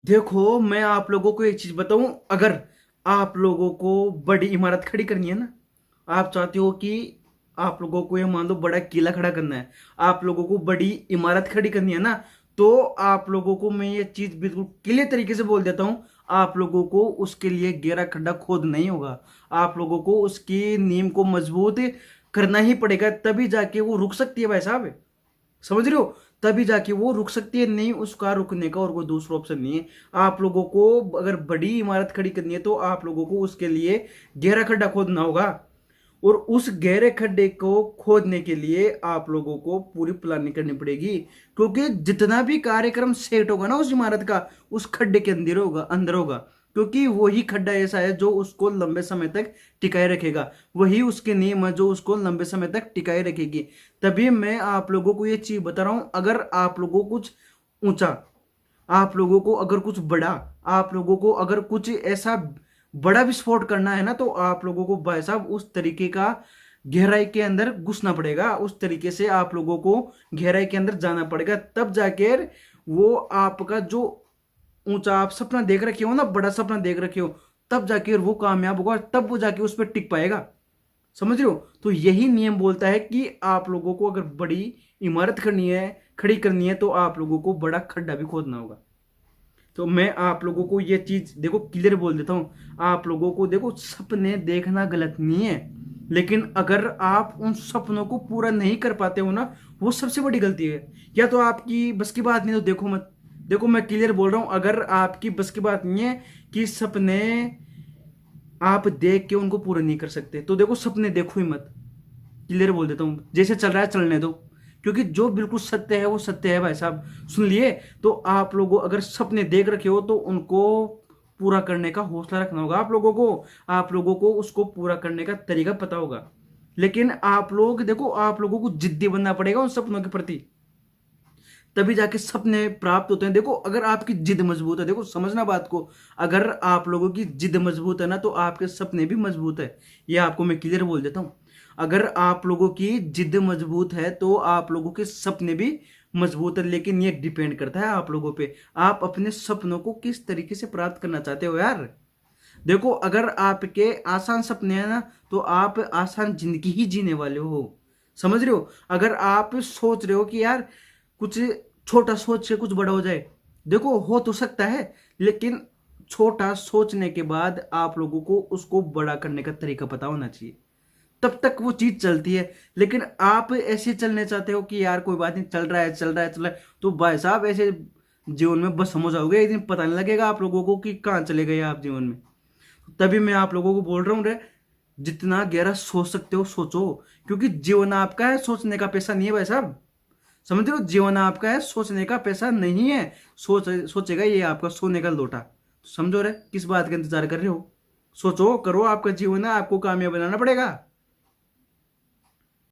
देखो, मैं आप लोगों को एक चीज बताऊं। अगर आप लोगों को बड़ी इमारत खड़ी करनी है ना, आप चाहते हो कि आप लोगों को ये मान लो बड़ा किला खड़ा करना है, आप लोगों को बड़ी इमारत खड़ी करनी है ना, तो आप लोगों को मैं ये चीज बिल्कुल क्लियर तरीके से बोल देता हूं। आप लोगों को उसके लिए गहरा खड्डा खोद नहीं होगा। आप लोगों को उसकी नींव को मजबूत करना ही पड़ेगा, तभी जाके वो रुक सकती है भाई साहब। समझ रहे हो? तभी जाके वो रुक सकती है, नहीं उसका रुकने का और कोई दूसरा ऑप्शन नहीं है। आप लोगों को अगर बड़ी इमारत खड़ी करनी है तो आप लोगों को उसके लिए गहरा खड्डा खोदना होगा, और उस गहरे खड्डे को खोदने के लिए आप लोगों को पूरी प्लानिंग करनी पड़ेगी। क्योंकि जितना भी कार्यक्रम सेट होगा ना उस इमारत का, उस खड्डे के अंदर होगा। क्योंकि वही खड्डा ऐसा है जो उसको लंबे समय तक टिकाए रखेगा, वही उसके नियम है जो उसको लंबे समय तक टिकाए रखेगी। तभी मैं आप लोगों को ये चीज बता रहा हूं। अगर आप लोगों को कुछ ऊंचा, आप लोगों को अगर कुछ बड़ा, आप लोगों को अगर कुछ ऐसा बड़ा विस्फोट करना है ना, तो आप लोगों को भाई साहब उस तरीके का गहराई के अंदर घुसना पड़ेगा, उस तरीके से आप लोगों को गहराई के अंदर जाना पड़ेगा। तब जाके वो आपका जो ऊंचा आप सपना देख रखे हो ना, बड़ा सपना देख रखे हो, तब जाके वो कामयाब होगा, तब वो जाके उस पर टिक पाएगा। समझ रहे हो? तो यही नियम बोलता है कि आप लोगों को अगर बड़ी इमारत खड़ी करनी है तो आप लोगों को बड़ा खड्डा भी खोदना होगा। तो मैं आप लोगों को ये चीज देखो क्लियर बोल देता हूं। आप लोगों को देखो, सपने देखना गलत नहीं है, लेकिन अगर आप उन सपनों को पूरा नहीं कर पाते हो ना, वो सबसे बड़ी गलती है। या तो आपकी बस की बात नहीं तो देखो मत। देखो, मैं क्लियर बोल रहा हूं, अगर आपकी बस की बात नहीं है कि सपने आप देख के उनको पूरे नहीं कर सकते, तो देखो सपने देखो ही मत। क्लियर बोल देता हूं, जैसे चल रहा है चलने दो। क्योंकि जो बिल्कुल सत्य है वो सत्य है भाई साहब, सुन लिए? तो आप लोगों अगर सपने देख रखे हो तो उनको पूरा करने का हौसला रखना होगा आप लोगों को। आप लोगों को उसको पूरा करने का तरीका पता होगा। लेकिन आप लोग देखो, आप लोगों को जिद्दी बनना पड़ेगा उन सपनों के प्रति, तभी जाके सपने प्राप्त होते हैं। देखो, अगर आपकी जिद मजबूत है, देखो समझना बात को, अगर आप लोगों की जिद मजबूत है ना, तो आपके सपने भी मजबूत है। ये आपको मैं क्लियर बोल देता हूं। अगर आप लोगों की जिद मजबूत है तो आप लोगों के सपने भी मजबूत है। लेकिन ये डिपेंड करता है आप लोगों पे, आप अपने सपनों को किस तरीके से प्राप्त करना चाहते हो यार। देखो, अगर आपके आसान सपने हैं ना, तो आप आसान जिंदगी ही जीने वाले हो। समझ रहे हो? अगर आप सोच रहे हो कि यार कुछ छोटा सोच से कुछ बड़ा हो जाए, देखो हो तो सकता है, लेकिन छोटा सोचने के बाद आप लोगों को उसको बड़ा करने का तरीका पता होना चाहिए, तब तक वो चीज चलती है। लेकिन आप ऐसे चलने चाहते हो कि यार कोई बात नहीं, चल रहा है चल रहा है चल रहा है, तो भाई साहब ऐसे जीवन में बस समझ आओगे, एक दिन पता नहीं लगेगा आप लोगों को कि कहाँ चले गए आप जीवन में। तभी मैं आप लोगों को बोल रहा हूँ रे, जितना गहरा सोच सकते हो सोचो। क्योंकि जीवन आपका है, सोचने का पैसा नहीं है भाई साहब। समझ रहे हो? जीवन आपका है, सोचने का पैसा नहीं है। सोचेगा ये आपका सोने का लोटा। समझो रे, किस बात का इंतजार कर रहे हो? सोचो, करो, आपका जीवन है, आपको कामयाब बनाना पड़ेगा।